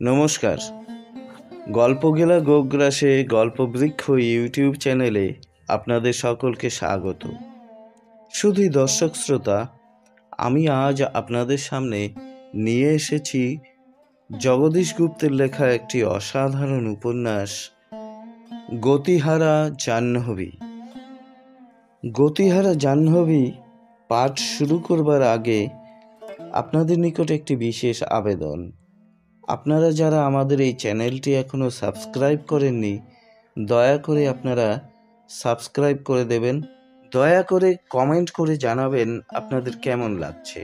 নমস্কার। গল্পগেলা গোগ্রাসে গল্পবৃক্ষ ইউটিউব চ্যানেলে আপনাদের সকলকে স্বাগত। শুধুই দর্শক শ্রোতা, আমি আজ আপনাদের সামনে নিয়ে এসেছি জগদীশ গুপ্তের লেখা একটি অসাধারণ উপন্যাস, গতিহারা জাহ্নবী। গতিহারা জাহ্নবী পাঠ শুরু করবার আগে আপনাদের নিকট একটি বিশেষ আবেদন। আপনারা যারা আমাদের এই চ্যানেলটি এখনও সাবস্ক্রাইব করেননি, দয়া করে আপনারা সাবস্ক্রাইব করে দেবেন। দয়া করে কমেন্ট করে জানাবেন আপনাদের কেমন লাগছে।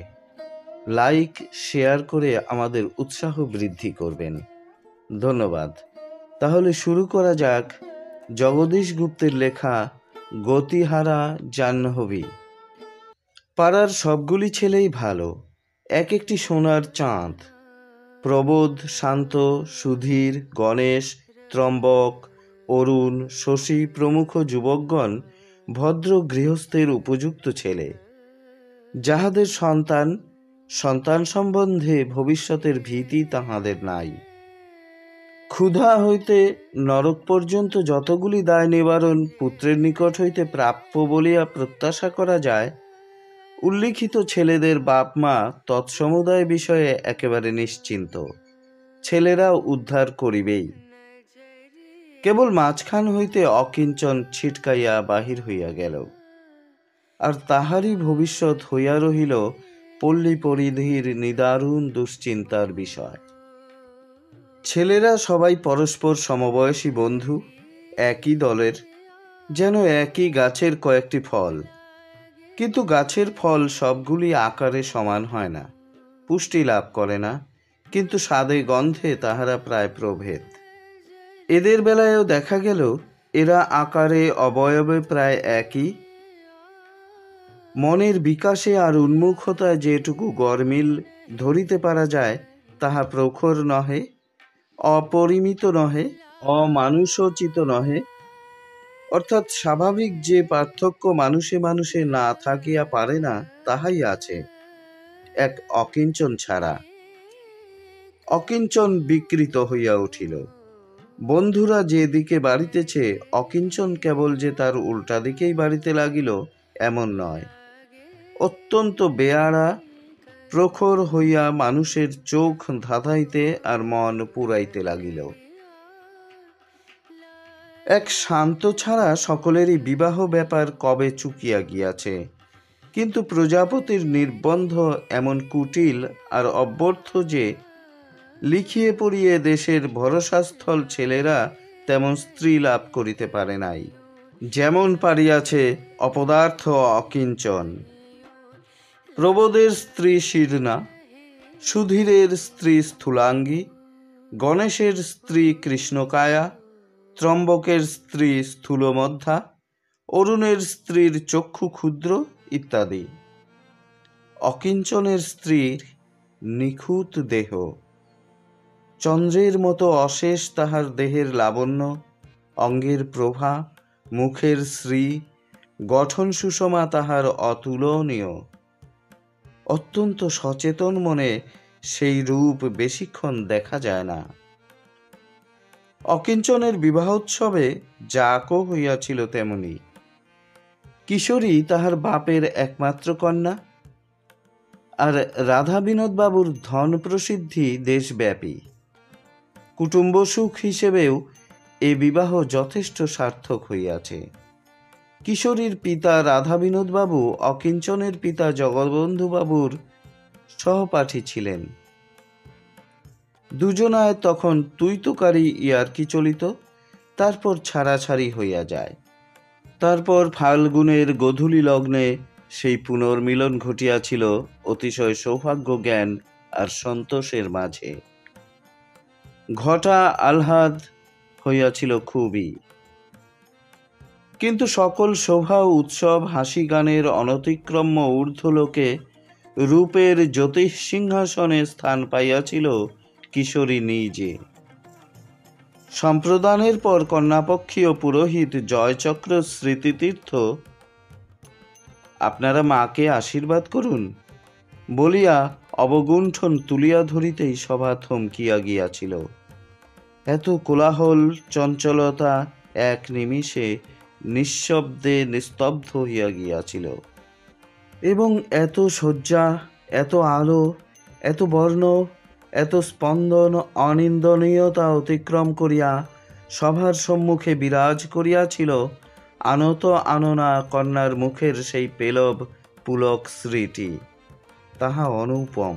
লাইক শেয়ার করে আমাদের উৎসাহ বৃদ্ধি করবেন। ধন্যবাদ। তাহলে শুরু করা যাক জগদীশ গুপ্তের লেখা গতিহারা জাহ্নবী। পাড়ার সবগুলি ছেলেই ভালো, এক একটি সোনার চাঁদ। প্রবোধ, শান্ত, সুধীর, গণেশ, ত্রম্বক, অরুণ, শশী প্রমুখ যুবকগণ ভদ্র গৃহস্থের উপযুক্ত ছেলে, যাহাদের সন্তান সম্বন্ধে ভবিষ্যতের ভীতি তাহাদের নাই। ক্ষুধা হইতে নরক পর্যন্ত যতগুলি দায় নিবারণ পুত্রের নিকট হইতে প্রাপ্য বলিয়া প্রত্যাশা করা যায়, উল্লিখিত ছেলেদের বাপ মা তৎসমুদায় বিষয়ে একেবারে নিশ্চিন্ত। ছেলেরা উদ্ধার করিবেই। কেবল মাঝখান হইতে অকিঞ্চন ছিটকাইয়া বাহির হইয়া গেল, আর তাহারই ভবিষ্যৎ হইয়া রহিল পল্লী পরিধির নিদারুণ দুশ্চিন্তার বিষয়। ছেলেরা সবাই পরস্পর সমবয়সী বন্ধু, একই দলের, যেন একই গাছের কয়েকটি ফল। কিন্তু গাছের ফল সবগুলি আকারে সমান হয় না, পুষ্টি লাভ করে না, কিন্তু স্বাদে গন্ধে তাহারা প্রায় প্রভেদ। এদের বেলায়ও দেখা গেল এরা আকারে অবয়বে প্রায় একই। মনের বিকাশে আর উন্মুখতায় যেটুকু গরমিল ধরিতে পারা যায়, তাহা প্রখর নহে, অপরিমিত নহে, অমানুষোচিত নহে। অর্থাৎ স্বাভাবিক যে পার্থক্য মানুষে মানুষে না থাকিয়া পারে না, তাহাই আছে এক অকিঞ্চন ছাড়া। অকিঞ্চন বিকৃত হইয়া উঠিল। বন্ধুরা যে দিকে বাড়িতেছে, অকিঞ্চন কেবল যে তার উল্টা দিকেই বাড়িতে লাগিল এমন নয়, অত্যন্ত বেয়াড়া প্রখর হইয়া মানুষের চোখ ধাঁধাইতে আর মন পুরাইতে লাগিল। এক শান্ত ছাড়া সকলেরই বিবাহ ব্যাপার কবে চুকিয়া গিয়াছে, কিন্তু প্রজাপতির নির্বন্ধ এমন কুটিল আর অব্যর্থ যে, লিখিয়ে পড়িয়ে দেশের ভরসাস্থল ছেলেরা তেমন স্ত্রী লাভ করিতে পারে নাই, যেমন পারিয়াছে অপদার্থ অকিঞ্চন। প্রবোধের স্ত্রী শীর্ণা, সুধীরের স্ত্রী স্থূলাঙ্গী, গণেশের স্ত্রী কৃষ্ণকায়া, ত্রম্বকের স্ত্রী স্থূলমধ্যা, অরুণের স্ত্রীর চক্ষু ক্ষুদ্র ইত্যাদি। অকিঞ্চনের স্ত্রীর নিখুঁত দেহ, চন্দ্রের মতো অশেষ তাহার দেহের লাবণ্য, অঙ্গের প্রভা, মুখের শ্রী, গঠন সুষমা তাহার অতুলনীয়। অত্যন্ত সচেতন মনে সেই রূপ বেশিক্ষণ দেখা যায় না। অকিঞ্চনের বিবাহোৎসবে জাঁকও হইয়াছিল তেমনি। কিশোরী তাহার বাপের একমাত্র কন্যা, আর রাধা বিনোদবাবুর ধন প্রসিদ্ধি দেশব্যাপী। কুটুম্ব সুখ হিসেবেও এ বিবাহ যথেষ্ট সার্থক হইয়াছে। কিশোরীর পিতা রাধা বিনোদবাবু অকিঞ্চনের পিতা জগবন্ধুবাবুর সহপাঠী ছিলেন। দুজনায় তখন তুইতুকারি ইয়ার্কি চলিত, তারপর ছাড়াছাড়ি হইয়া যায়। তারপর ফাল্গুনের গোধূলি লগ্নে সেই পুনর্মিলন ঘটিয়াছিল অতিশয় সৌভাগ্য জ্ঞান আর সন্তোষের মাঝে। ঘটা আহ্লাদ হইয়াছিল খুবই। কিন্তু সকল শোভা উৎসব হাসি গানের অনতিক্রম্য ঊর্ধ্বলোকে রূপের জ্যোতিষ সিংহাসনে স্থান পাইয়াছিল কিশোরী নিজে। সম্প্রদানের পর কন্যাপক্ষীয় পুরোহিত জয়চক্র স্মৃতিতীর্থ "আপনারা মাকে আশীর্বাদ করুন" বলিয়া অবগুণ্ঠন তুলিয়া ধরিতেই সভা থমকিয়া গিয়াছিল। এত কোলাহল চঞ্চলতা এক নিমিষে নিঃশব্দে নিস্তব্ধ হইয়া গিয়াছিল, এবং এত শয্যা, এত আলো, এত বর্ণ, এত স্পন্দন অনিন্দনীয়তা অতিক্রম করিয়া সভার সম্মুখে বিরাজ করিয়াছিল আনত আননা কন্যার মুখের সেই পেলব পুলক স্মৃতি। তাহা অনুপম।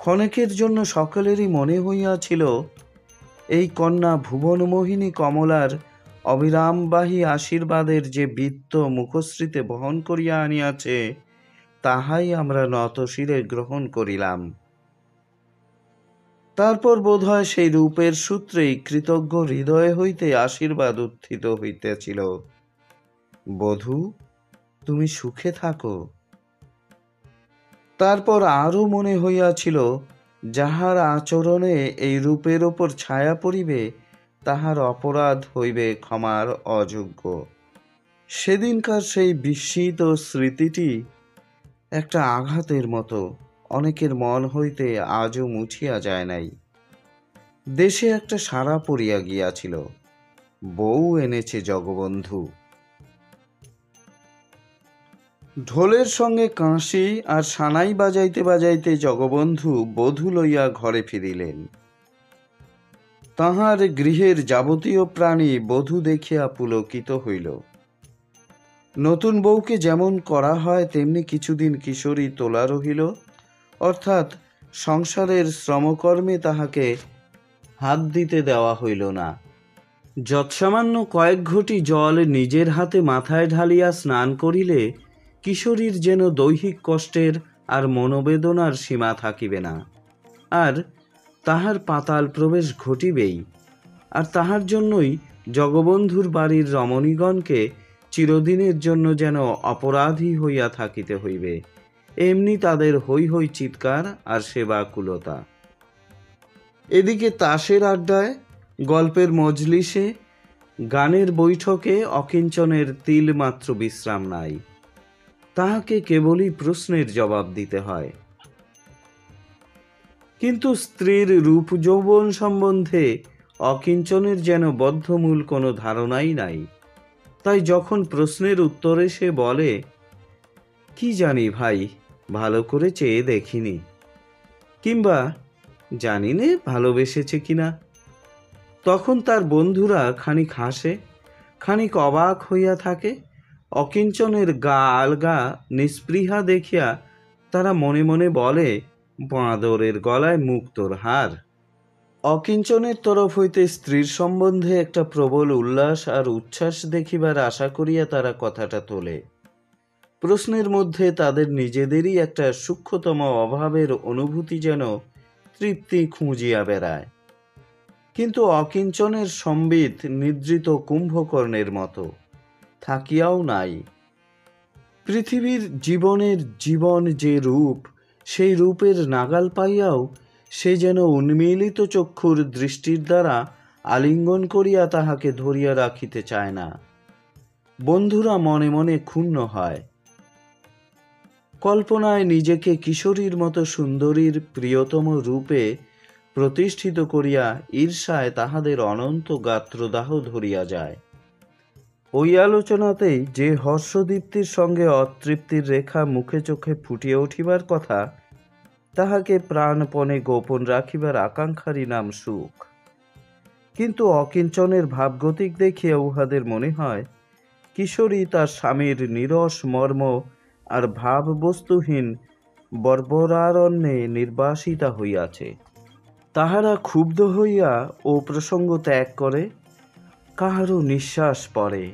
ক্ষণেকের জন্য সকলেরই মনে হইয়াছিল এই কন্যা ভুবনমোহিনী কমলার অবিরামবাহী আশীর্বাদের যে বৃত্ত মুখশ্রীতে বহন করিয়া আনিয়াছে, তাহাই আমরা নতশিরে গ্রহণ করিলাম। তারপর বোধহয় সেই রূপের সূত্রেই কৃতজ্ঞ হৃদয় হইতে আশীর্বাদ উত্থিত হইতেছিল, বধূ, তুমি সুখে থাকো। তারপর আরও মনে হইয়াছিল, যাহার আচরণে এই রূপের ওপর ছায়া পড়িবে, তাহার অপরাধ হইবে ক্ষমার অযোগ্য। সেদিনকার সেই বিস্মিত স্মৃতিটি একটা আঘাতের মতো অনেকের মন হইতে আজও মুছিয়া যায় নাই। দেশে একটা সাড়া পড়িয়া গিয়াছিল, বউ এনেছে জগবন্ধু। ঢোলের সঙ্গে কাঁসি আর সানাই বাজাইতে বাজাইতে জগবন্ধু বধূ লইয়া ঘরে ফিরিলেন। তাহার গৃহের যাবতীয় প্রাণী বধূ দেখিয়া পুলকিত হইল। নতুন বউকে যেমন করা হয় তেমনি কিছুদিন কিশোরী তোলা রহিল, অর্থাৎ সংসারের শ্রমকর্মে তাহাকে হাত দিতে দেওয়া হইল না। যৎসামান্য কয়েক ঘটি জল নিজের হাতে মাথায় ঢালিয়া স্নান করিলে কিশোরীর যেন দৈহিক কষ্টের আর মনোবেদনার সীমা থাকিবে না, আর তাহার পাতাল প্রবেশ ঘটিবেই। আর তাহার জন্যই জগবন্ধুর বাড়ির রমণীগণকে চিরদিনের জন্য যেন অপরাধী হইয়া থাকিতে হইবে, এমনি তাদের হৈ হৈ চিৎকার আর সেবাকুলতা। এদিকে তাসের আড্ডায়, গল্পের মজলিসে, গানের বৈঠকে অকিঞ্চনের তিলমাত্র বিশ্রাম নাই। তাহাকে কেবলই প্রশ্নের জবাব দিতে হয়। কিন্তু স্ত্রীর রূপ যৌবন সম্বন্ধে অকিঞ্চনের যেন বদ্ধমূল কোনো ধারণাই নাই। তাই যখন প্রশ্নের উত্তরে সে বলে, কি জানি ভাই, ভালো করে চেয়ে দেখিনি, কিংবা জানি নে ভালোবেসেছে কিনা, তখন তার বন্ধুরা খানিক হাসে, খানিক অবাক হইয়া থাকে। অকিঞ্চনের গা আলগা নিস্পৃহা দেখিয়া তারা মনে মনে বলে, বাঁদরের গলায় মুক্তোর হার। অকিঞ্চনের তরফ হইতে স্ত্রীর সম্বন্ধে একটা প্রবল উল্লাস আর উচ্ছ্বাস দেখিবার আশা করিয়া তারা কথাটা তোলে। প্রশ্নের মধ্যে তাদের নিজেদেরই একটা সূক্ষ্মতম অভাবের অনুভূতি যেন তৃপ্তি খুঁজিয়া বেড়ায়। কিন্তু অকিঞ্চনের সম্বিত নিদ্রিত কুম্ভকর্ণের মতো থাকিয়াও নাই। পৃথিবীর জীবনের জীবন যে রূপ, সেই রূপের নাগাল পাইয়াও সে যেন উন্মীলিত চক্ষুর দৃষ্টির দ্বারা আলিঙ্গন করিয়া তাহাকে ধরিয়া রাখিতে চায় না। বন্ধুরা মনে মনে ক্ষুণ্ণ হয়। কল্পনায় নিজেকে কিশোরীর মতো সুন্দরীর প্রিয়তম রূপে প্রতিষ্ঠিত করিয়া ঈর্ষায় তাহাদের অনন্ত গাত্রদাহ ধরিয়া যায়। ওই আলোচনাতেই যে হর্ষদীপ্তির সঙ্গে অতৃপ্তির রেখা মুখে চোখে ফুটিয়া উঠিবার কথা, তাহাকে প্রাণপণে গোপন রাখিবার আকাঙ্ক্ষারই নাম সুখ। কিন্তু অকিঞ্চনের ভাবগতিক দেখিয়া উহাদের মনে হয় কিশোরী তার স্বামীর নীরস মর্ম আর ভাববস্তুহীন বর্বরারণ্যে নির্বাসিতা হইয়াছে। তাহারা ক্ষুব্ধ হইয়া ও প্রসঙ্গ ত্যাগ করে, কাহারও নিঃশ্বাস পড়ে।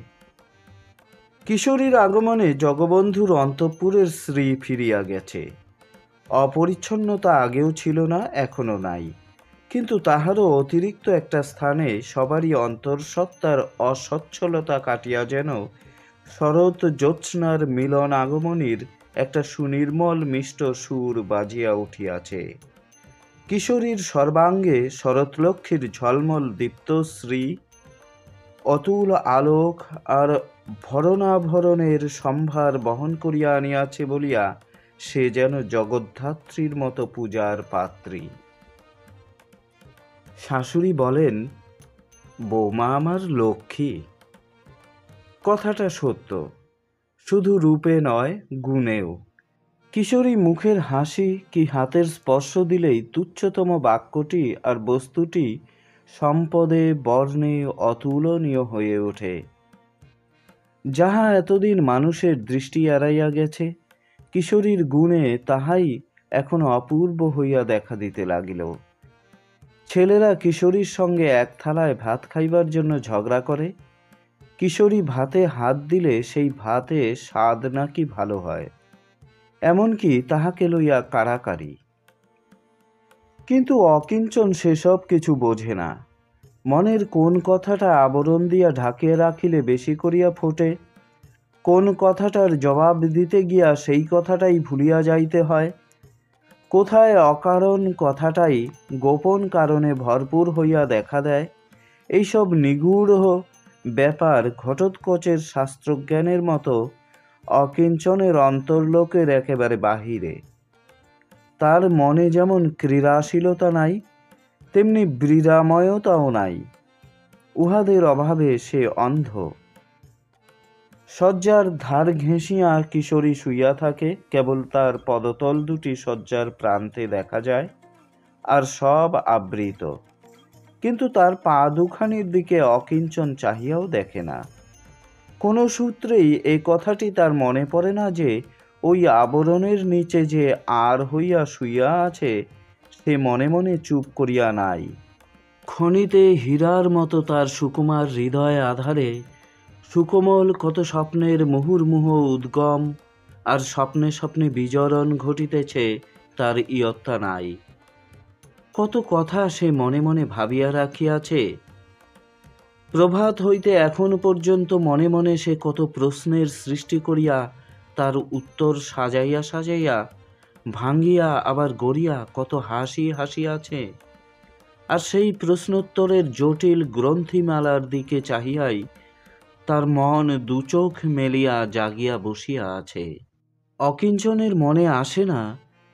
কিশোরীর আগমনে জগবন্ধুর অন্তঃপুরের শ্রী ফিরিয়া গেছে। অপরিচ্ছন্নতা আগেও ছিল না, এখনো নাই, কিন্তু তাহারও অতিরিক্ত একটা স্থানে সবারই অন্তঃসত্ত্বার অসচ্ছলতা কাটিয়া যেন শরৎ জ্যোৎস্নার মিলন আগমনীর একটা সুনির্মল মিষ্ট সুর বাজিয়া উঠিয়াছে। কিশোরীর সর্বাঙ্গে শরৎলক্ষ্মীর ঝলমল দীপ্তশ্রী, অতুল আলোক আর ভরণাভরণের সম্ভার বহন করিয়া আনিয়াছে বলিয়া সে যেন জগদ্ধাত্রীর মতো পূজার পাত্রী। শাশুড়ি বলেন, বৌমা আমার লক্ষ্মী। কথাটা সত্য, শুধু রূপে নয়, গুণেও। কিশোরী মুখের হাসি কি হাতের স্পর্শ দিলেই তুচ্ছতম বাক্যটি আর বস্তুটি সম্পদে বর্ণে অতুলনীয় হয়ে ওঠে। যাহা এতদিন মানুষের দৃষ্টি এড়াইয়া গেছে, কিশোরীর গুণে তাহাই এখন অপূর্ব হইয়া দেখা দিতে লাগিল। ছেলেরা কিশোরীর সঙ্গে এক থালায় ভাত খাইবার জন্য ঝগড়া করে। কিশোরী ভাতে হাত দিলে সেই ভাতে স্বাদ নাকি ভালো হয়, এমনকি তাহাকে লইয়া কাড়াকাড়ি। কিন্তু অকিঞ্চন সেসব কিছু বোঝে না। মনের কোন কথাটা আবরণ দিয়া ঢাকিয়া রাখিলে বেশি করিয়া ফোটে, কোন কথাটার জবাব দিতে গিয়া সেই কথাটাই ভুলিয়া যাইতে হয়, কোথায় অকারণ কথাটাই গোপন কারণে ভরপুর হইয়া দেখা দেয়, এইসব নিগূঢ় ব্যাপার ঘটোৎকচের শাস্ত্রজ্ঞানের মতো অকিঞ্চনের অন্তর্লোকের একেবারে বাহিরে। তার মনে যেমন ক্রীড়াশীলতা নাই, তেমনি বীরাময়তাও নাই। উহাদের অভাবে সে অন্ধ। শয্যার ধার ঘেঁষিয়া কিশোরী শুইয়া থাকে, কেবল তার পদতল দুটি শয্যার প্রান্তে দেখা যায়, আর সব আবৃত। কিন্তু তার পা দুখানির দিকে অকিঞ্চন চাহিয়াও দেখে না। কোনো সূত্রেই এই কথাটি তার মনে পড়ে না যে ওই আবরণের নিচে যে আর হইয়া শুইয়া আছে, সে মনে মনে চুপ করিয়া নাই। খনিতে হীরার মতো তার সুকুমার হৃদয় আধারে সুকোমল কত স্বপ্নের মুহুর্মুহ উদ্গম আর স্বপ্নে স্বপ্নে বিচরণ ঘটিতেছে, তার ইয়ত্তা নাই। কত কথা সে মনে মনে ভাবিয়া রাখিয়াছে। প্রভাত হইতে এখন পর্যন্ত মনে মনে সে কত প্রশ্নের সৃষ্টি করিয়া তার উত্তর সাজাইয়া সাজাইয়া ভাঙ্গিয়া আবার গড়িয়া কত হাসি হাসিয়াছে। আর সেই প্রশ্নোত্তরের জটিল গ্রন্থিমালার দিকে চাহিয়াই তার মন দুচোখ মেলিয়া জাগিয়া বসিয়া আছে। অকিঞ্চনের মনে আসে না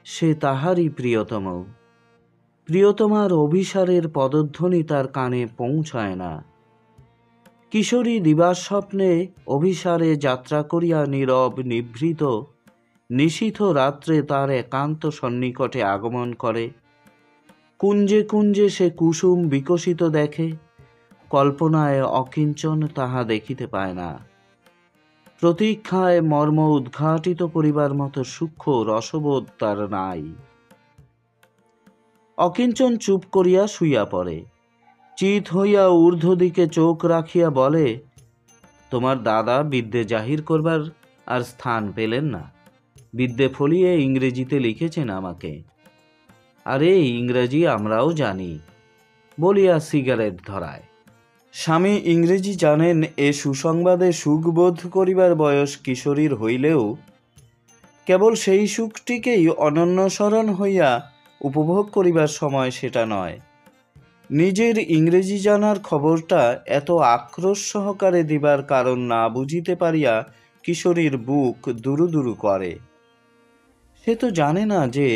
সে তাহারই প্রিয়তম। প্রিয়তমার অভিসারের পদধ্বনি তার কানে পৌঁছায় না। কিশোরী দিবাস স্বপ্নে অভিসারে যাত্রা করিয়া নীরব নিভৃত নিশীথ রাত্রে তার একান্ত সন্নিকটে আগমন করে। কুঞ্জে কুঞ্জে সে কুসুম বিকশিত দেখে, কল্পনায় অকিঞ্চন তাহা দেখিতে পায় না। প্রতীক্ষায় মর্ম উদ্ঘাটিত করিবার মতো সূক্ষ্ম রসবোধ তার নাই। অকিঞ্চন চুপ করিয়া শুইয়া পড়ে। চিত হইয়া ঊর্ধ্ব দিকে চোখ রাখিয়া বলে, তোমার দাদা বিদ্যে জাহির করবার আর স্থান পেলেন না, বিদ্যে ফলিয়ে ইংরেজিতে লিখেছেন আমাকে। আরে ইংরেজি আমরাও জানি, বলিয়া সিগারেট ধরায়। স্বামী ইংরেজি জানেন এ সুসংবাদে সুখবোধ করিবার বয়স কিশোরীর হইলেও কেবল সেই সুখটিকেই অনন্যসরণ হইয়া উপভোগ করিবার সময় সেটা নয়। নিজের ইংরেজি জানার খবরটা এত আক্রোশ সহকারে দিবার কারণ না বুঝিতে পারিয়া কিশোরীর বুক দুরু দুরু করে। সে তো জানে না যে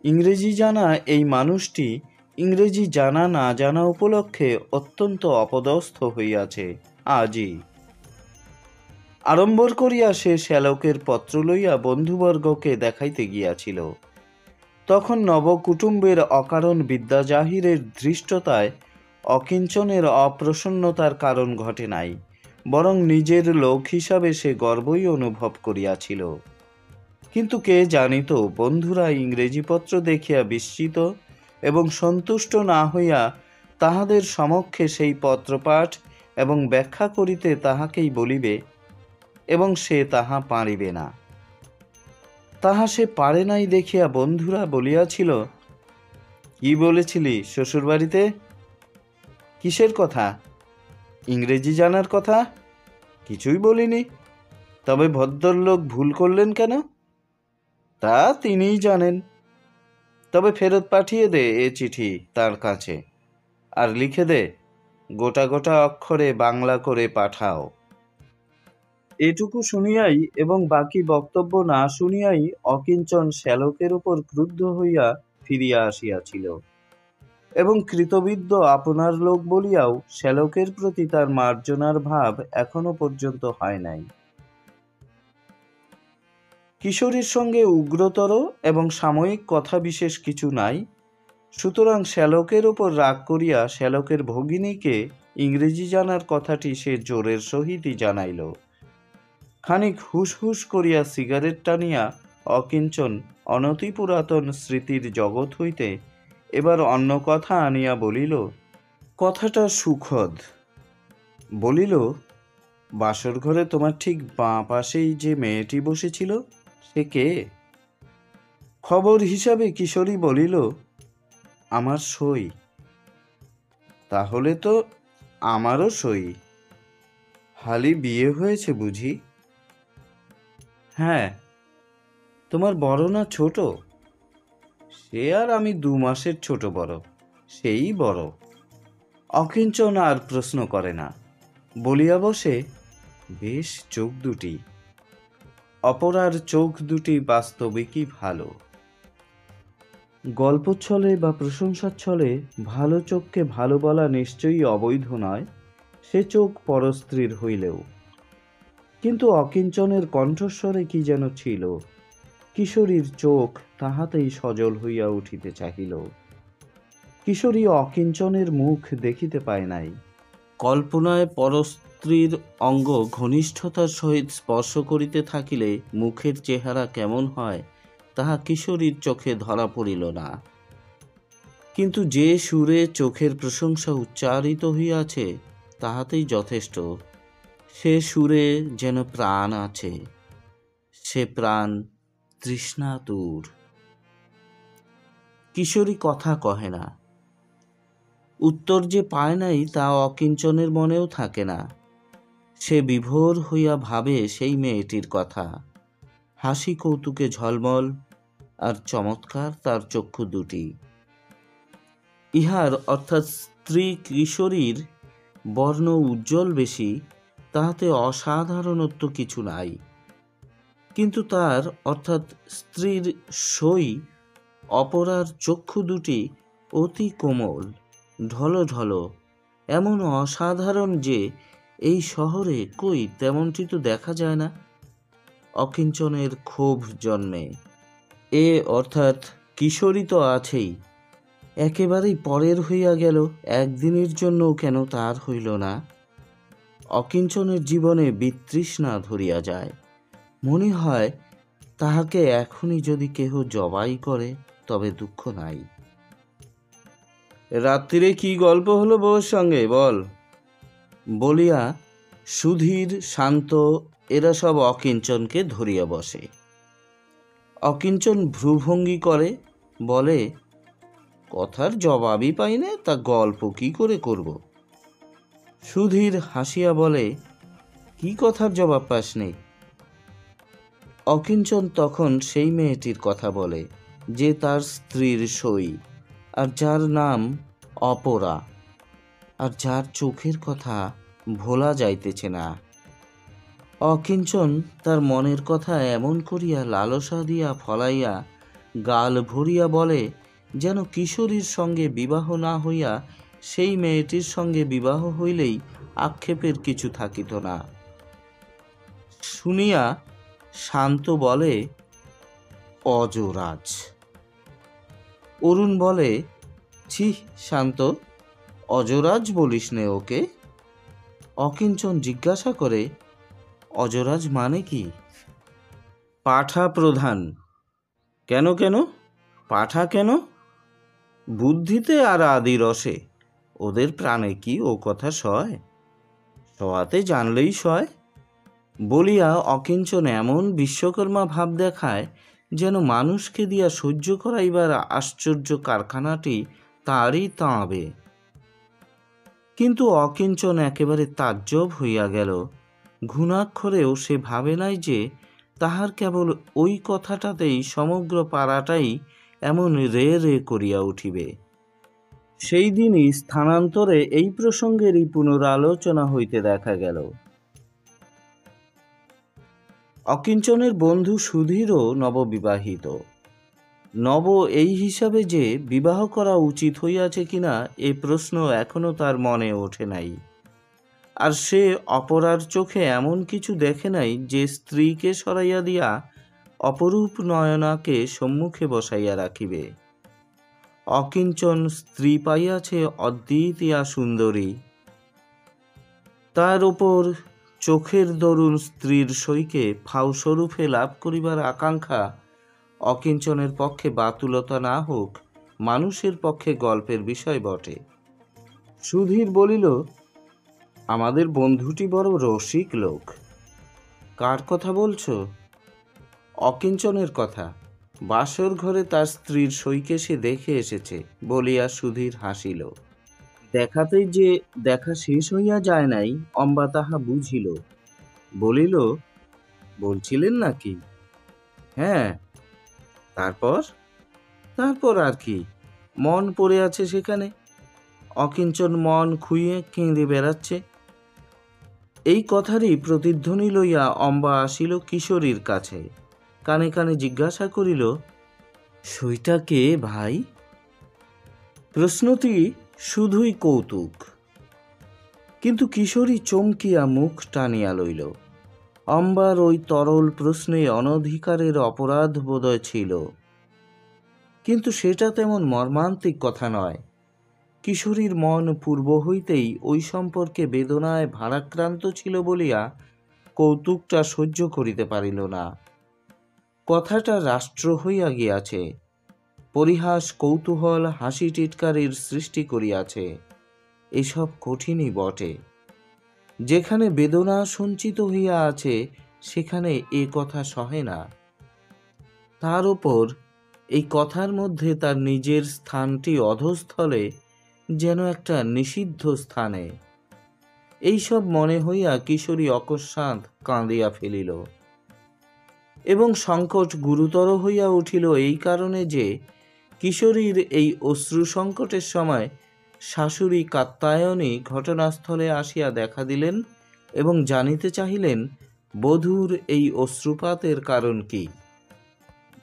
ইংরেজি জানা এই মানুষটি ইংরেজি জানা না জানা উপলক্ষে অত্যন্ত অপদস্থ হইয়াছে আজই। আড়ম্বর করিয়া সে শ্যালকের পত্র লইয়া বন্ধুবর্গকে দেখাইতে গিয়াছিল। তখন নবকুটুম্বের অকারণ বিদ্যা জাহিরের ধৃষ্টতায় অকিঞ্চনের অপ্রসন্নতার কারণ ঘটে নাই, বরং নিজের লোক হিসাবে সে গর্বই অনুভব করিয়াছিল। কিন্তু কে জানিত বন্ধুরা ইংরেজিপত্র দেখিয়া বিস্মিত এবং সন্তুষ্ট না হইয়া তাহাদের সমক্ষে সেই পত্রপাঠ এবং ব্যাখ্যা করিতে তাহাকেই বলিবে, এবং সে তাহা পারিবে না। তাহা সে পারে নাই দেখিয়া বন্ধুরা বলিয়াছিল, কি বলেছিলি শ্বশুরবাড়িতে? কিসের কথা? ইংরেজি জানার কথা? কিছুই বলিনি। তবে ভদ্রলোক ভুল করলেন কেন? তা তিনিই জানেন। তবে ফেরত পাঠিয়ে দে এ চিঠি তার কাছে, আর লিখে দে গোটা গোটা অক্ষরে বাংলা করে পাঠাও। এটুকু শুনিয়াই এবং বাকি বক্তব্য না শুনিয়াই অকিঞ্চন শ্যালকের উপর ক্রুদ্ধ হইয়া ফিরিয়া আসিয়াছিল এবং কৃতবিদ্য আপনার লোক বলিয়াও শ্যালকের প্রতি তার মার্জনার ভাব এখনো পর্যন্ত হয় নাই। কিশোরীর সঙ্গে উগ্রতর এবং সাময়িক কথা বিশেষ কিছু নাই, সুতরাং শ্যালকের ওপর রাগ করিয়া শ্যালকের ভগিনীকে ইংরেজি জানার কথাটি সে জোরের সহিতই জানাইল। খানিক হুস করিয়া সিগারেট টানিয়া অকিঞ্চন অনতি পুরাতন স্মৃতির জগৎ হইতে এবার অন্য কথা আনিয়া বলিল, কথাটা সুখদ। বলিল, বাসর ঘরে তোমার ঠিক বাঁ পাশেই যে মেয়েটি বসেছিল সে কে? খবর হিসাবে কিশোরী বলিল, আমার সই। তাহলে তো আমারও সই। হালি বিয়ে হয়েছে বুঝি? হ্যাঁ। তোমার বড় না ছোট? সে আর আমি 2 মাসের ছোট বড়, সেই বড়। অকিঞ্চন আর প্রশ্ন করে না, বলিয়া বসে, বেশ চোখ দুটি। অপরার চোখ দুটি বাস্তবিকই ভালো। গল্পচ্ছলে বা প্রশংসাচ্ছলে ভালো চোখকে ভালো বলা নিশ্চয়ই অবৈধ নয়, সে চোখ পরস্ত্রীর হইলেও। কিন্তু অকিঞ্চনের কণ্ঠস্বরে কি যেন ছিল। কিশোরীর চোখ তাহাতেই সজল হইয়া উঠিতে চাহিল। কিশোরী অকিঞ্চনের মুখ দেখিতে পায় নাই। কল্পনায় পরস্ত্রীর অঙ্গ ঘনিষ্ঠতার সহিত স্পর্শ করিতে থাকিলে মুখের চেহারা কেমন হয় তাহা কিশোরীর চোখে ধরা পড়িল না। কিন্তু যে সুরে চোখের প্রশংসা উচ্চারিত হইয়াছে তাহাতেই যথেষ্ট। সে সুরে যেন প্রাণ আছে, সে প্রাণ তৃষ্ণাতুর। কিশোরী কথা কহে না। উত্তর যে পায় নাই তা অকিঞ্চনের মনেও থাকে না। সে বিভোর হইয়া ভাবে সেই মেয়েটির কথা। হাসি কৌতুকে ঝলমল আর চমৎকার তার চক্ষু দুটি। ইহার অর্থাৎ স্ত্রী কিশোরীর বর্ণ উজ্জ্বল বেশি, তাহাতে অসাধারণত্ব কিছু নাই। কিন্তু তার অর্থাৎ স্ত্রীর সই অপরার চক্ষু দুটি অতি কোমল, ঢলঢল, এমন অসাধারণ যে এই শহরে কই তেমনটি তো দেখা যায় না। অকিঞ্চনের ক্ষোভ জন্মে। এ অর্থাৎ কিশোরী তো আছেই, একেবারেই পরের হইয়া গেল, একদিনের জন্যও কেন তার হইল না। অকিঞ্চনের জীবনে বিতৃষ্ণা ধরিয়া যায়। মনে হয় তাহাকে এখনই যদি কেহ জবাই করে তবে দুঃখ নাই। রাত্রিরে কি গল্প হলো বউয়ের সঙ্গে বল, বলিয়া সুধীর, শান্ত এরা সব অকিঞ্চনকে ধরিয়া বসে। অকিঞ্চন ভ্রুভঙ্গি করে, বলে, কথার জবাবই পাই না, তা গল্প কি করে করব? সুধীর হাসিয়া বলে, কি কথার জবাব পাস নেই? অকিঞ্চন তখন সেই মেয়েটির কথা বলে যে তার স্ত্রীর সই, আর যার নাম অপরা, আর যার চোখের কথা ভোলা যাইতেছে না। অকিঞ্চন তার মনের কথা এমন করিয়া লালসা দিয়া ফলাইয়া গাল ভরিয়া বলে যেন কিশোরীর সঙ্গে বিবাহ না হইয়া সেই মেয়েটির সঙ্গে বিবাহ হইলেই আক্ষেপের কিছু থাকিত না। শুনিয়া শান্ত বলে, অজরাজ। অরুণ বলে, ছি শান্ত, অজরাজ বলিস নে ওকে। অকিঞ্চন জিজ্ঞাসা করে, অজরাজ মানে কি? পাঠা প্রধান। কেন কেন? পাঠা কেন? বুদ্ধিতে আর আদি রসে। ওদের প্রাণে কি ও কথা সয়? সওয়াতে জানলেই সয়। বলিয়া অকিঞ্চন এমন বিশ্বকর্মা ভাব দেখায় যেন মানুষকে দিয়া সহ্য করাইবার আশ্চর্য কারখানাটি তারই তাঁবে। কিন্তু অকিঞ্চন একেবারে তাজ্জব হইয়া গেল। ঘুণাক্ষরেও সে ভাবে নাই যে তাহার কেবল ওই কথাটাতেই সমগ্র পাড়াটাই এমন রে রে করিয়া উঠিবে। সেই দিনই স্থানান্তরে এই প্রসঙ্গেরই পুনরালোচনা হইতে দেখা গেল। অকিঞ্চনের বন্ধু সুধীরও নববিবাহিত। নব এই হিসাবে যে বিবাহ করা উচিত হইয়াছে কিনা এ প্রশ্ন এখনো তার মনে ওঠে নাই। আর সে অপরার চোখে এমন কিছু দেখে নাই যে স্ত্রীকে সরাইয়া দিয়া অপরূপ নয়নাকে সম্মুখে বসাইয়া রাখিবে। অকিঞ্চন স্ত্রী পাইয়াছে অদ্বিতীয়া সুন্দরী, তার উপর চোখের দরুন স্ত্রীর সইকে ফাউস্বরূপে লাভ করিবার আকাঙ্ক্ষা অকিঞ্চনের পক্ষে বাতুলতা না হোক, মানুষের পক্ষে গল্পের বিষয় বটে। সুধীর বলিল, আমাদের বন্ধুটি বড় রসিক লোক। কার কথা বলছো? অকিঞ্চনের কথা। বাসর ঘরে তার স্ত্রীর সইকে সে দেখে এসেছে বলিয়া সুধীর হাসিল। দেখাতেই যে দেখা শেষ হইয়া যায় নাই অম্বা তাহা বুঝিল। বলিল, বলছিলেন নাকি? হ্যাঁ। তারপর? তারপর আর কি, মন পড়ে আছে সেখানে। অকিঞ্চন মন খুইয়ে কেঁদে বেড়াচ্ছে। এই কথারই প্রতিধ্বনি লইয়া অম্বা আসিল কিশোরীর কাছে। কানে কানে জিজ্ঞাসা করিল, সইটা কে ভাই? প্রশ্নটি শুধুই কৌতুক, কিন্তু কিশোরী চমকিয়া মুখ টানিয়া লইল। অম্বার ওই তরল প্রশ্নে অনধিকারের অপরাধ বোধয় ছিল, কিন্তু সেটা তেমন মর্মান্তিক কথা নয়। কিশোরীর মন পূর্ব হইতেই ওই সম্পর্কে বেদনায় ভারাক্রান্ত ছিল বলিয়া কৌতুকটা সহ্য করিতে পারিল না। কথাটা রাষ্ট্র হইয়া গিয়াছে, পরিহাস কৌতূহল হাসি টিটকারির সৃষ্টি করিয়াছে। এসব কঠিনই বটে। যেখানে বেদনা সঞ্চিত হইয়া আছে সেখানে এ কথা সহে না। তার উপর এই কথার মধ্যে তার নিজের স্থানটি অধস্থলে, যেন একটা নিষিদ্ধ স্থানে। এইসব মনে হইয়া কিশোরী অকস্মাৎ কাঁদিয়া ফেলিল। এবং সংকট গুরুতর হইয়া উঠিল এই কারণে যে কিশোরীর এই অশ্রু সংকটের সময় শাশুড়ি কাত্যায়নী ঘটনাস্থলে আসিয়া দেখা দিলেন এবং জানিতে চাহিলেন বধূর এই অশ্রুপাতের কারণ কি।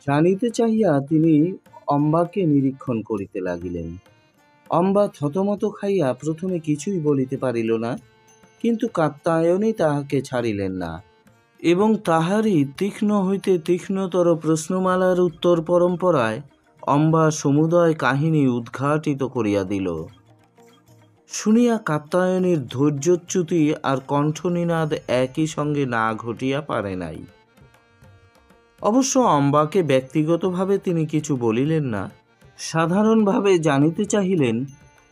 জানিতে চাহিয়া তিনি অম্বাকে নিরীক্ষণ করিতে লাগিলেন। অম্বা থতমত খাইয়া প্রথমে কিছুই বলিতে পারিল না, কিন্তু কাত্যায়নী তাহাকে ছাড়িলেন না এবং তাহারই তীক্ষ্ণ হইতে তীক্ষ্ণতর প্রশ্নমালার উত্তর পরম্পরায় অম্বা সমুদয় কাহিনী উদ্ঘাটিত করিয়া দিল। শুনিয়া কাত্যায়নীর ধৈর্যচ্যুতি আর কণ্ঠনিনাদ একই সঙ্গে না ঘটিয়া পারে নাই। অবশ্য অম্বাকে ব্যক্তিগতভাবে তিনি কিছু বলিলেন না। সাধারণভাবে জানিতে চাহিলেন,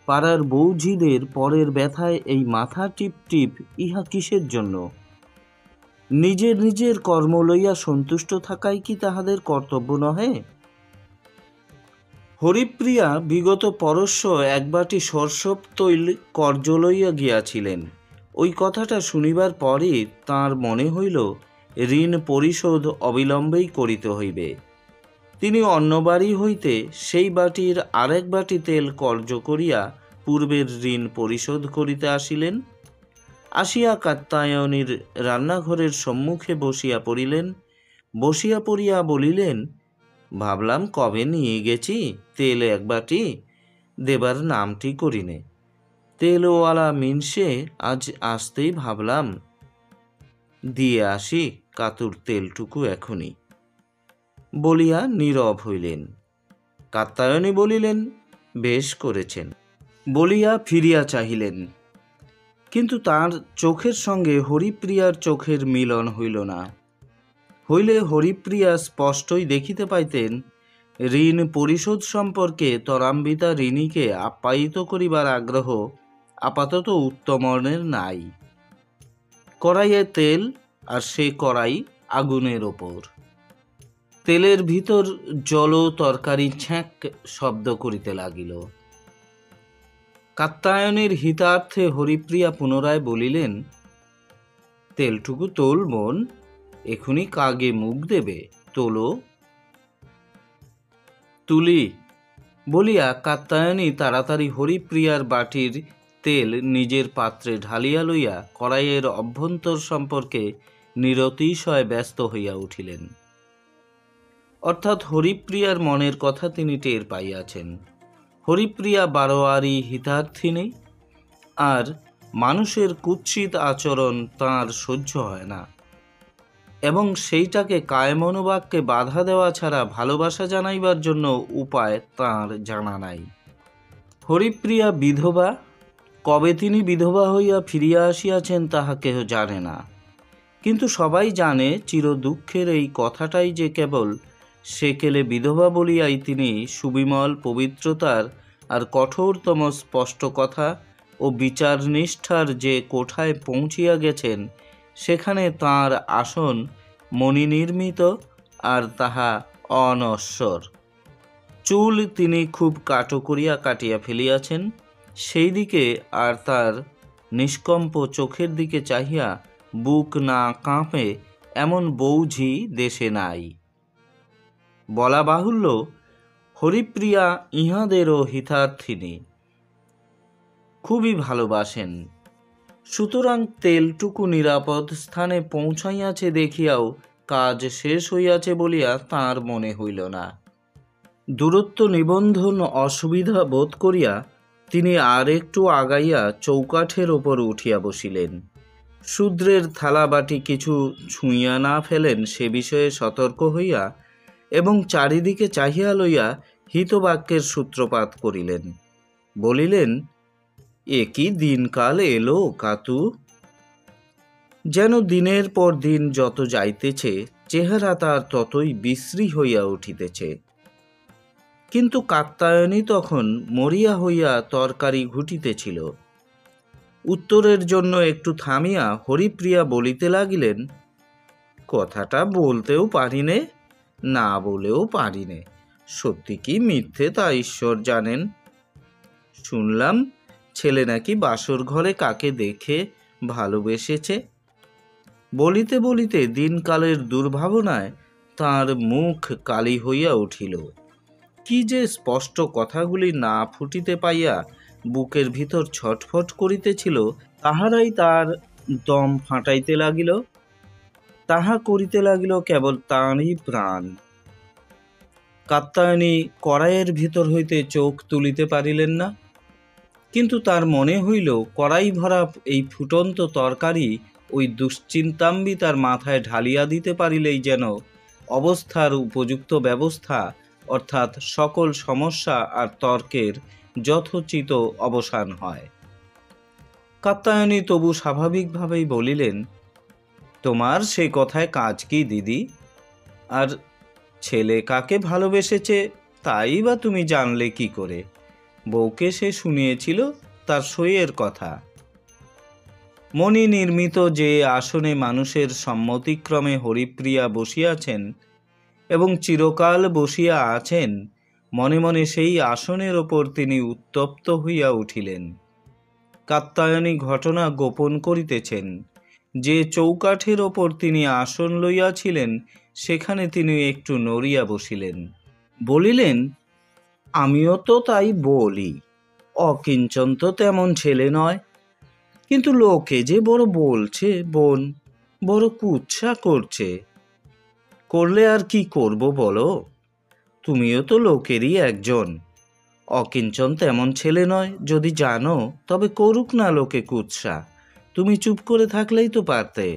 পাড়ার বৌঝিদের পরের ব্যথায় এই মাথা টিপ টিপ ইহা কিসের জন্য? নিজের নিজের কর্ম লইয়া সন্তুষ্ট থাকাই কি তাহাদের কর্তব্য নহে? হরিপ্রিয়া বিগত পরশ্ব একবাটি সরষব তৈল কর্জ লইয়া গিয়াছিলেন। ওই কথাটা শুনিবার পরই তাঁর মনে হইল ঋণ পরিশোধ অবিলম্বেই করিতে হইবে। তিনি অন্য বাড়ি হইতে সেই বাটির আরেক বাটি তেল কর্জ করিয়া পূর্বের ঋণ পরিশোধ করিতে আসিলেন। আসিয়া কাত্যায়নীর রান্নাঘরের সম্মুখে বসিয়া পড়িলেন। বসিয়া পড়িয়া বলিলেন, ভাবলাম কবে নিয়ে গেছি তেল এক বাটি, দেবার নামটি করিনে। তেলওয়ালা মিনসে আজ আসতেই ভাবলাম দিয়ে আসি কাতুর তেলটুকু এখনই, বলিয়া নীরব হইলেন। কাত্যায়নী বলিলেন, বেশ করেছেন, বলিয়া ফিরিয়া চাহিলেন, কিন্তু তার চোখের সঙ্গে হরিপ্রিয়ার চোখের মিলন হইল না। হইলে হরিপ্রিয়া স্পষ্টই দেখিতে পাইতেন ঋণ পরিশোধ সম্পর্কে ত্বরান্বিতা ঋণীকে আপ্যায়িত করিবার আগ্রহ আপাতত উত্তমনের নাই। কড়াইয়ে তেল, আর সে কড়াই আগুনের ওপর। তেলের ভিতর জল তরকারি ছ্যাঁক শব্দ করিতে লাগিল। কাত্যায়নীর হিতার্থে হরিপ্রিয়া পুনরায় বলিলেন, তেলটুকু তোল বোন, এখুনি কাগে মুখ দেবে, তোলো। তুলি, বলিয়া কাত্যায়নী তাড়াতাড়ি হরিপ্রিয়ার বাটির তেল নিজের পাত্রে ঢালিয়া লইয়া কড়াইয়ের অভ্যন্তর সম্পর্কে নিরতিশয় ব্যস্ত হইয়া উঠিলেন। অর্থাৎ হরিপ্রিয়ার মনের কথা তিনি টের পাইয়াছেন। হরিপ্রিয়া বারোয়ারি হিতার্থিনী, আর মানুষের কুৎসিত আচরণ তাঁর সহ্য হয় না, এবং সেইটাকে কায়মনোবাক্যে বাধা দেওয়া ছাড়া ভালোবাসা জানাইবার জন্য উপায় তাঁর জানা নাই। হরিপ্রিয়া বিধবা, কবে তিনি বিধবা হইয়া ফিরিয়া আসিয়াছেন তাহা কেহ জানে না, কিন্তু সবাই জানে চির দুঃখের এই কথাটাই যে কেবল সেকেলে বিধবা বলিয়াই তিনি সুবিমল পবিত্রতার আর কঠোরতম স্পষ্ট কথা ও বিচারনিষ্ঠার যে কোঠায় পৌঁছিয়া গেছেন, সেখানে তাঁর আসন মণিনির্মিত, আর তাহা অনশ্বর। চুল তিনি খুব কাটো করিয়া কাটিয়া ফেলিয়াছেন, সেই দিকে আর তার নিষ্কম্প চোখের দিকে চাহিয়া বুক না কাঁপে এমন বৌঝি দেশে নাই। বলা বাহুল্য, হরিপ্রিয়া ইহাদেরও হিতার্থিনী, খুবই ভালোবাসেন। সুতরাং তেলটুকু নিরাপদ স্থানে পৌঁছাইয়াছে দেখিয়াও কাজ শেষ হইয়াছে বলিয়া তাঁর মনে হইল না। দূরত্ব নিবন্ধন অসুবিধা বোধ করিয়া তিনি আর একটু আগাইয়া চৌকাঠের ওপর উঠিয়া বসিলেন। শূদ্রের থালা বাটি কিছু ছুঁইয়া না ফেলেন সে বিষয়ে সতর্ক হইয়া, এবং চারিদিকে চাহিয়া লইয়া হিতবাক্যের সূত্রপাত করিলেন। বলিলেন, এ কি দিনকাল এলো কাতু! যেন দিনের পর দিন যত যাইতেছে চেহারা তার ততই বিশ্রী হইয়া উঠিতেছে। কিন্তু কাত্যায়নী তখন মরিয়া হইয়া তরকারি ঘুটিতেছিল। উত্তরের জন্য একটু থামিয়া হরিপ্রিয়া বলিতে লাগিলেন, কথাটা বলতেও পারিনে, না বলেও পারিনে, সত্যি কি মিথ্যে তা ঈশ্বর জানেন। শুনলাম ছেলে নাকি বাসর ঘরে কাকে দেখে ভালোবেসেছে। বলিতে বলিতে দিনকালের দুর্ভাবনায় তাঁর মুখ কালি হইয়া উঠিল। কি যে স্পষ্ট কথাগুলি না ফুটিতে পাইয়া বুকের ভিতর ছটফট করিতেছিল, তাহারাই তার দম ফাটাইতে লাগিল। তাহা করিতে লাগিল কেবল তাঁরই প্রাণ। কাত্যায়নী কড়াইয়ের ভিতর হইতে চোখ তুলিতে পারিলেন না, কিন্তু তার মনে হইল কড়াই ভরা এই ফুটন্ত তরকারি ওই দুশ্চিন্তাম্বী তার মাথায় ঢালিয়া দিতে পারিলেই যেন অবস্থার উপযুক্ত ব্যবস্থা, অর্থাৎ সকল সমস্যা আর তর্কের যথোচিত অবসান হয়। কাত্যায়নী তবু স্বাভাবিকভাবেই বলিলেন, তোমার সেই কথায় কাজ কি দিদি? আর ছেলে কাকে ভালোবেসেছে তাই বা তুমি জানলে কি করে? বউকে সে শুনিয়েছিল তার সইয়ের কথা। মণি নির্মিত যে আসনে মানুষের সম্মতিক্রমে হরিপ্রিয়া বসিয়াছেন এবং চিরকাল বসিয়া আছেন, মনে মনে সেই আসনের ওপর তিনি উত্তপ্ত হইয়া উঠিলেন। কাত্যায়নী ঘটনা গোপন করিতেছেন। যে চৌকাঠের ওপর তিনি আসন লইয়াছিলেন সেখানে তিনি একটু নড়িয়া বসিলেন। বলিলেন, আমিও তো তাই বলি, অকিঞ্চন তো তেমন ছেলে নয়, কিন্তু লোকে যে বড় বলছে বোন, বড় কুৎসা করছে। করলে আর কি করব বলো? তুমিও তো লোকেরই একজন। অকিঞ্চন তেমন ছেলে নয়, যদি জানো তবে করুক না লোকে কুৎসা, তুমি চুপ করে থাকলেই তো পারতে।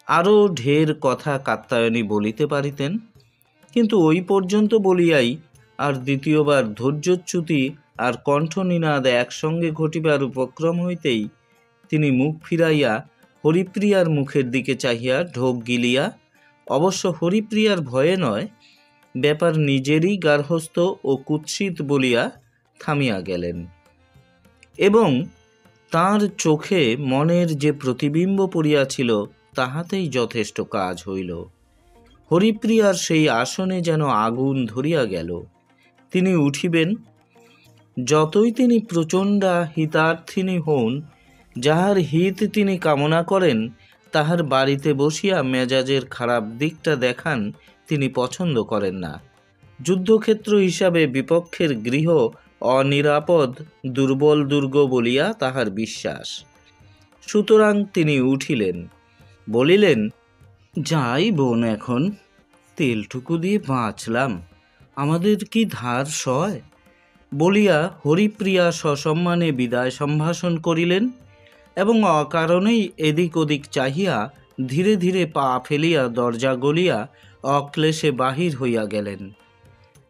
আরও ঢের কথা কাত্যায়নী বলিতে পারিতেন, কিন্তু ওই পর্যন্ত বলিয়াই আর দ্বিতীয়বার ধৈর্যচ্যুতি আর কণ্ঠনিনাদ একসঙ্গে ঘটিবার উপক্রম হইতেই তিনি মুখ ফিরাইয়া হরিপ্রিয়ার মুখের দিকে চাহিয়া ঢোক গিলিয়া, অবশ্য হরিপ্রিয়ার ভয়ে নয়, ব্যাপার নিজেরই গার্হস্থ্য ও কুৎসিত বলিয়া থামিয়া গেলেন, এবং তাঁর চোখে মনের যে প্রতিবিম্ব পড়িয়াছিল তাহাতেই যথেষ্ট কাজ হইল। হরিপ্রিয়ার সেই আসনে যেন আগুন ধরিয়া গেল। তিনি উঠিবেন। যতই তিনি প্রচণ্ডা হিতার্থিনী হন, যাহার হিত তিনি কামনা করেন, তাহার বাড়িতে বসিয়া মেজাজের খারাপ দিকটা দেখান তিনি পছন্দ করেন না। যুদ্ধক্ষেত্র হিসাবে বিপক্ষের গৃহ অনিরাপদ, দুর্বল দুর্গ বলিয়া তাহার বিশ্বাস। সুতরাং তিনি উঠিলেন। বলিলেন, যাই বোন, এখন তেলটুকু দিয়ে বাঁচলাম, আমাদের কি ধার সয়? বলিয়া হরিপ্রিয়া সসম্মানে বিদায় সম্ভাষণ করিলেন এবং অকারণেই এদিক ওদিক চাহিয়া ধীরে ধীরে পা ফেলিয়া দরজা গলিয়া অক্লেশে বাহির হইয়া গেলেন।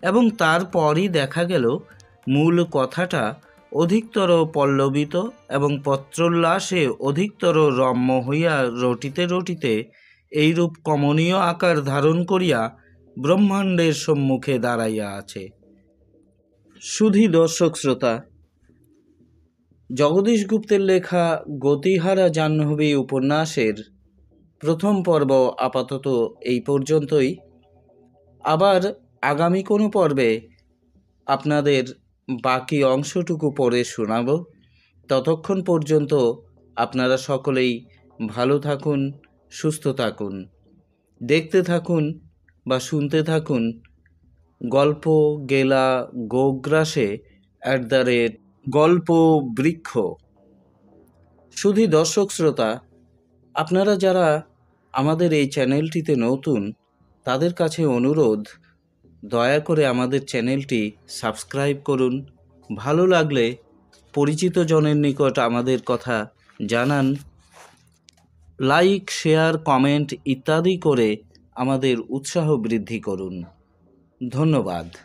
এবং তারপরই দেখা গেল মূল কথাটা অধিকতর পল্লবিত এবং পত্রোল্লাসে অধিকতর রম্য হইয়া রটিতে রটিতে এইরূপ কমনীয় আকার ধারণ করিয়া ব্রহ্মাণ্ডের সম্মুখে দাঁড়াইয়া আছে। শুধু দর্শক শ্রোতা, জগদীশ গুপ্তের লেখা গতিহারা জাহ্নবী উপন্যাসের প্রথম পর্ব আপাতত এই পর্যন্তই। আবার আগামী কোনো পর্বে আপনাদের বাকি অংশটুকু পড়ে শোনাব। ততক্ষণ পর্যন্ত আপনারা সকলেই ভালো থাকুন, সুস্থ থাকুন, দেখতে থাকুন বা শুনতে থাকুন গল্প গেলা গোগ্রাসে @গল্প বৃক্ষ। শুধু দর্শক শ্রোতা, আপনারা যারা আমাদের এই চ্যানেলটিতে নতুন, তাদের কাছে অনুরোধ, দয়া করে আমাদের চ্যানেলটি সাবস্ক্রাইব করুন। ভালো লাগলে পরিচিত জনের নিকট আমাদের কথা জানান। লাইক, শেয়ার, কমেন্ট ইত্যাদি করে আমাদের উৎসাহ বৃদ্ধি করুন। ধন্যবাদ।